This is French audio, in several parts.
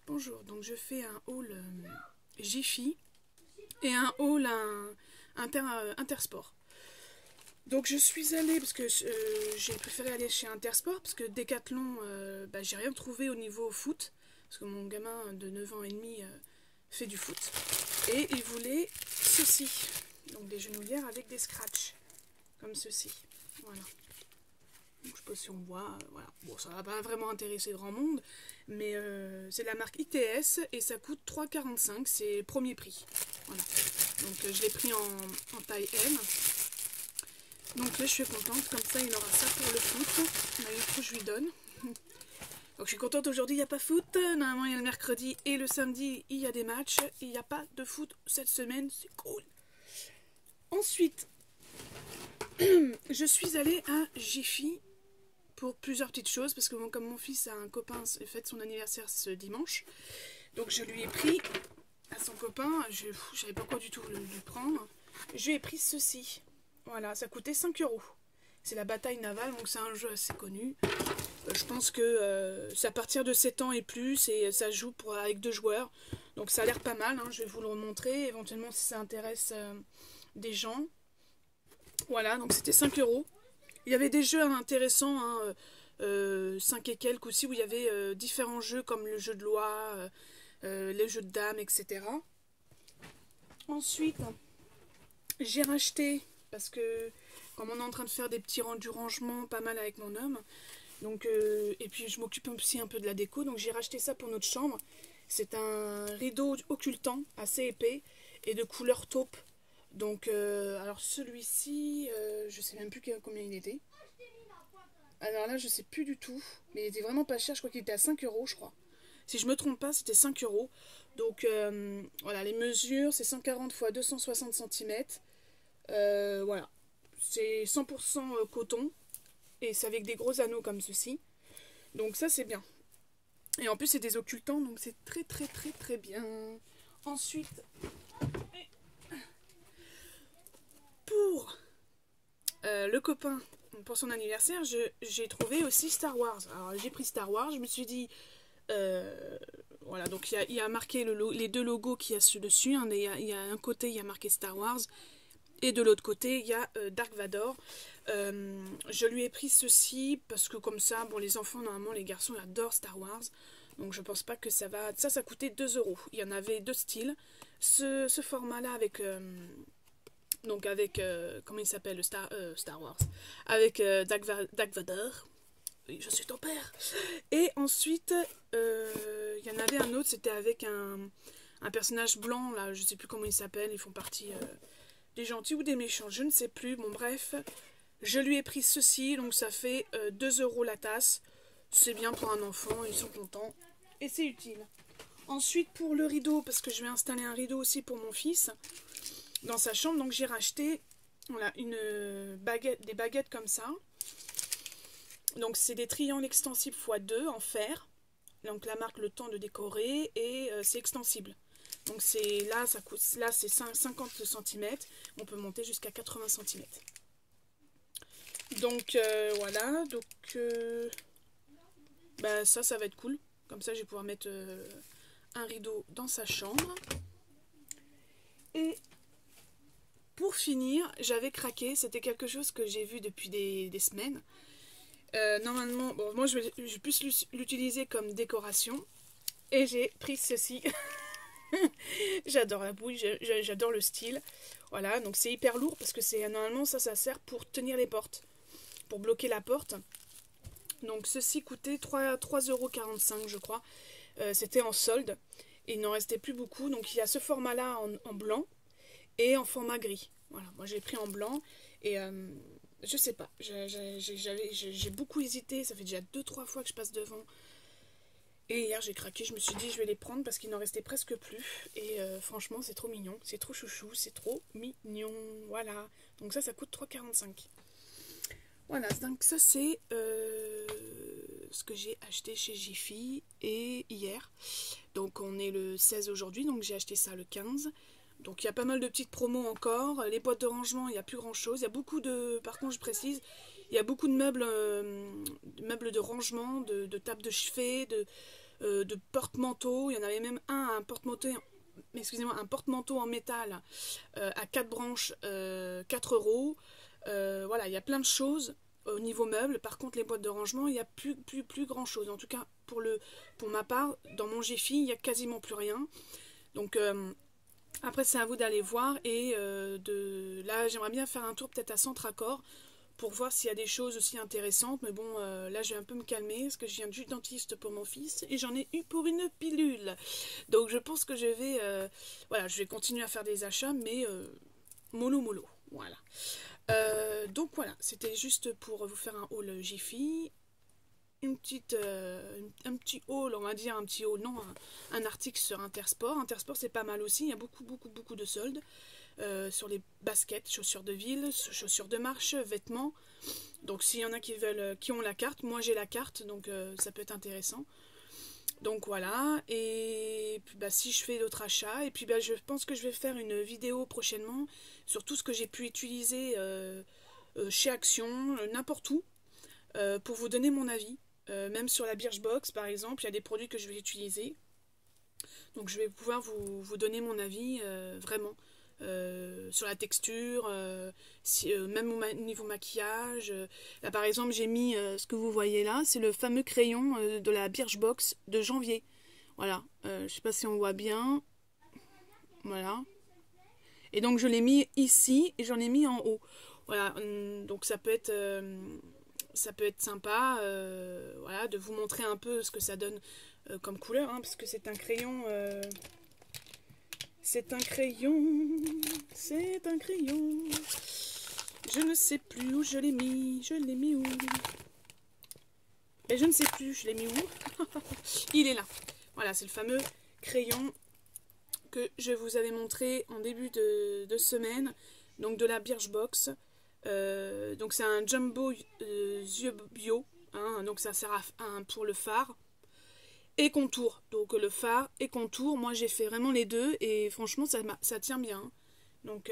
Bonjour, donc je fais un haul Jiffy et un haul Intersport. Donc je suis allée, parce que j'ai préféré aller chez Intersport, parce que Decathlon, j'ai rien trouvé au niveau foot, parce que mon gamin de 9 ans et demi fait du foot. Et il voulait ceci, donc des genouillères avec des scratchs, comme ceci. Voilà. Donc, je sais pas si on voit, voilà. Bon, ça va pas vraiment intéresser grand monde, mais c'est la marque ITS et ça coûte 3,45, c'est premier prix. Voilà. Donc je l'ai pris en taille M. Donc là je suis contente, comme ça il aura ça pour le foot. D'ailleurs je lui donne. Donc je suis contente, aujourd'hui il n'y a pas foot. Normalement il y a le mercredi et le samedi il y a des matchs. Il n'y a pas de foot cette semaine, c'est cool. Ensuite, je suis allée à Jiffy pour plusieurs petites choses, parce que bon, comme mon fils a un copain fête son anniversaire ce dimanche, donc je lui ai pris à son copain, je savais pas quoi du tout lui prendre, je lui ai pris ceci. Voilà, ça coûtait 5 €. C'est la bataille navale, donc c'est un jeu assez connu. Je pense que c'est à partir de 7 ans et plus, et ça joue avec 2 joueurs. Donc ça a l'air pas mal, hein. Je vais vous le remontrer, éventuellement si ça intéresse des gens. Voilà, donc c'était 5 €. Il y avait des jeux intéressants, hein, 5 et quelques aussi, où il y avait différents jeux comme le jeu de loi, les jeux de dames, etc. Ensuite, j'ai racheté, parce que comme on est en train de faire des petits du rangement pas mal avec mon homme, donc, et puis je m'occupe aussi un peu de la déco, donc j'ai racheté ça pour notre chambre. C'est un rideau occultant assez épais et de couleur taupe. Donc, alors celui-ci, je sais même plus combien il était. Alors là, je sais plus du tout, mais il était vraiment pas cher, je crois qu'il était à 5 €, je crois. Si je me trompe pas, c'était 5 €. Donc, voilà, les mesures, c'est 140 x 260 cm. Voilà, c'est 100% coton, et c'est avec des gros anneaux comme ceci. Donc ça, c'est bien. Et en plus, c'est des occultants, donc c'est très très très très bien. Ensuite, pour le copain, pour son anniversaire, j'ai trouvé aussi Star Wars. Alors j'ai pris Star Wars, je me suis dit, voilà, donc il y a marqué les deux logos qu'il y a dessus. Hein, il y a un côté, il y a marqué Star Wars, et de l'autre côté, il y a Dark Vador. Je lui ai pris ceci, parce que comme ça, bon, les enfants, normalement, les garçons, ils adorent Star Wars. Donc je pense pas que ça va... Ça coûtait 2 €. Il y en avait deux styles. Ce format-là avec... donc avec... comment il s'appelle, Star Wars. Avec Dark Vador. Oui, je suis ton père. Et ensuite, il y en avait un autre, c'était avec un personnage blanc, là, je sais plus comment il s'appelle, ils font partie des gentils ou des méchants, je ne sais plus. Bon bref, je lui ai pris ceci, donc ça fait 2 € la tasse. C'est bien pour un enfant, ils sont contents. Et c'est utile. Ensuite, pour le rideau, parce que je vais installer un rideau aussi pour mon fils dans sa chambre, donc j'ai racheté, voilà, des baguettes comme ça. Donc c'est des triangles extensibles x2 en fer. Donc la marque Le Temps de décorer, et c'est extensible. Donc là c'est 50 cm, on peut monter jusqu'à 80 cm. Donc voilà, donc ça va être cool. Comme ça je vais pouvoir mettre un rideau dans sa chambre. Et pour finir, j'avais craqué, c'était quelque chose que j'ai vu depuis des semaines. Normalement, bon, moi je vais plus l'utiliser comme décoration. Et j'ai pris ceci. J'adore la bouille, j'adore le style. Voilà, donc c'est hyper lourd parce que normalement ça sert pour tenir les portes, pour bloquer la porte. Donc ceci coûtait 3,45 € je crois. C'était en solde et il n'en restait plus beaucoup. Donc il y a ce format là en blanc et en format gris. Voilà, moi j'ai pris en blanc et je sais pas, j'ai beaucoup hésité, ça fait déjà 2-3 fois que je passe devant. Et hier j'ai craqué, je me suis dit je vais les prendre parce qu'il n'en restait presque plus. Et franchement c'est trop mignon, c'est trop chouchou, c'est trop mignon. Voilà, donc ça coûte 3,45 €. Voilà, donc ça c'est ce que j'ai acheté chez Jiffy et hier. Donc on est le 16 aujourd'hui, donc j'ai acheté ça le 15. Donc il y a pas mal de petites promos encore. Les boîtes de rangement, il n'y a plus grand chose. Il y a beaucoup de... Par contre je précise, il y a beaucoup de meubles de rangement, de tables de chevet, de porte-manteaux. Il y en avait même un porte-manteau, excusez-moi, un porte-manteau en métal à 4 branches, 4 euros. Voilà, il y a plein de choses au niveau meubles. Par contre, les boîtes de rangement, il n'y a plus grand chose. En tout cas, pour ma part, dans mon Jiffy, il n'y a quasiment plus rien. Donc, après, c'est à vous d'aller voir. Et là, j'aimerais bien faire un tour peut-être à Centracor pour voir s'il y a des choses aussi intéressantes. Mais bon, là, je vais un peu me calmer parce que je viens du dentiste pour mon fils et j'en ai eu pour une pilule. Donc, je pense que voilà, je vais continuer à faire des achats, mais mollo mollo. Voilà. Donc voilà, c'était juste pour vous faire un haul Jiffy. Un petit haul, on va dire un petit haul, non, un article sur Intersport. Intersport, c'est pas mal aussi, il y a beaucoup de soldes sur les baskets, chaussures de ville, chaussures de marche, vêtements. Donc s'il y en a qui ont la carte, moi j'ai la carte, donc ça peut être intéressant. Donc voilà, et puis bah, si je fais d'autres achats, et puis bah, je pense que je vais faire une vidéo prochainement sur tout ce que j'ai pu utiliser chez Action, n'importe où, pour vous donner mon avis. Même sur la Birchbox par exemple, il y a des produits que je vais utiliser. Donc je vais pouvoir vous donner mon avis vraiment. Sur la texture, même au niveau maquillage. Là par exemple j'ai mis ce que vous voyez là, c'est le fameux crayon de la Birchbox de janvier. Voilà, je sais pas si on voit bien. Voilà. Et donc je l'ai mis ici et j'en ai mis en haut. Voilà, donc ça peut être sympa voilà, de vous montrer un peu ce que ça donne comme couleur, hein, parce que c'est un crayon. C'est un crayon. C'est un crayon. Je ne sais plus où je l'ai mis. Je l'ai mis où? Et je ne sais plus, je l'ai mis où? Il est là. Voilà, c'est le fameux crayon que je vous avais montré en début de semaine. Donc de la Birchbox. Donc c'est un jumbo yeux bio. Hein, donc ça sert pour le fard et contour. Donc le fard et contour, moi j'ai fait vraiment les deux et franchement ça tient bien. Donc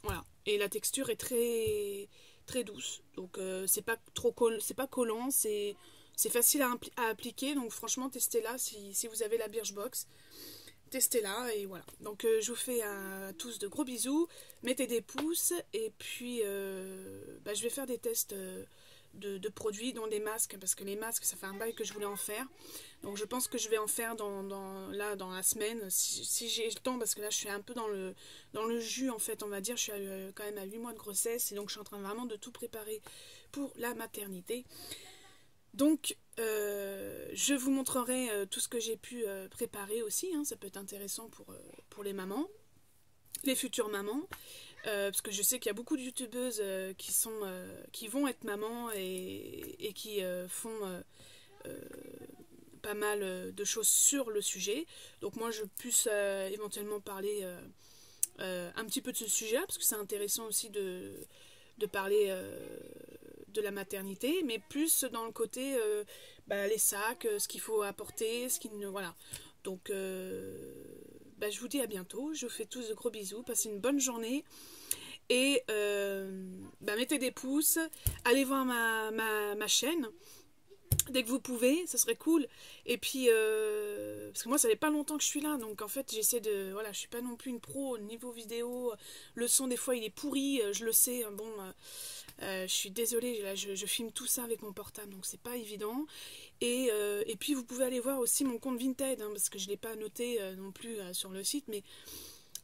voilà. Et la texture est très douce. Donc c'est pas trop c'est pas collant, c'est facile à appliquer. Donc franchement testez-la si vous avez la Birchbox. Testez-la et voilà. Donc je vous fais à tous de gros bisous. Mettez des pouces et puis bah, je vais faire des tests de produits, dont des masques, parce que les masques ça fait un bail que je voulais en faire. Donc je pense que je vais en faire dans la semaine si j'ai le temps, parce que là je suis un peu dans le jus en fait, on va dire. Je suis quand même à 8 mois de grossesse et donc je suis en train vraiment de tout préparer pour la maternité. Donc je vous montrerai tout ce que j'ai pu préparer aussi, hein. Ça peut être intéressant pour les mamans, les futures mamans, parce que je sais qu'il y a beaucoup de youtubeuses qui vont être mamans et qui font pas mal de choses sur le sujet. Donc moi je puisse éventuellement parler un petit peu de ce sujet, parce que c'est intéressant aussi de parler de la maternité, mais plus dans le côté les sacs, ce qu'il faut apporter, voilà. Donc je vous dis à bientôt, je vous fais tous de gros bisous, passez une bonne journée et mettez des pouces, allez voir ma chaîne dès que vous pouvez, ça serait cool. Et puis parce que moi ça fait pas longtemps que je suis là, donc en fait j'essaie de, voilà, je suis pas non plus une pro au niveau vidéo, le son des fois il est pourri, je le sais, bon je suis désolée, là, je filme tout ça avec mon portable, donc c'est pas évident. Et puis vous pouvez aller voir aussi mon compte Vinted, hein, parce que je l'ai pas noté non plus sur le site, mais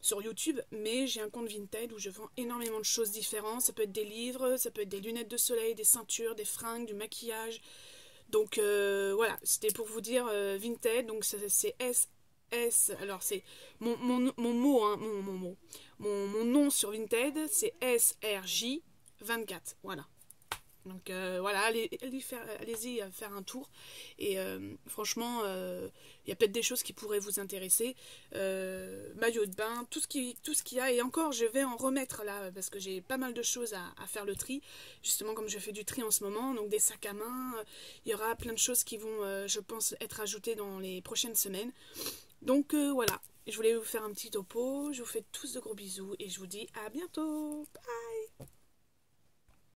sur YouTube, mais j'ai un compte Vinted où je vends énormément de choses différentes. Ça peut être des livres, ça peut être des lunettes de soleil, des ceintures, des fringues, du maquillage. Donc voilà, c'était pour vous dire Vinted, donc c'est alors c'est mon mot, hein, mon nom sur Vinted, c'est SRJ24, voilà. Donc voilà, allez-y faire un tour. Et franchement, il y a peut-être des choses qui pourraient vous intéresser. Maillot de bain, tout ce qu'il y a. Et encore, je vais en remettre là, parce que j'ai pas mal de choses à faire le tri. Justement, comme je fais du tri en ce moment, donc des sacs à main. Il y aura plein de choses qui vont, je pense, être ajoutées dans les prochaines semaines. Donc voilà, je voulais vous faire un petit topo. Je vous fais tous de gros bisous et je vous dis à bientôt. Bye!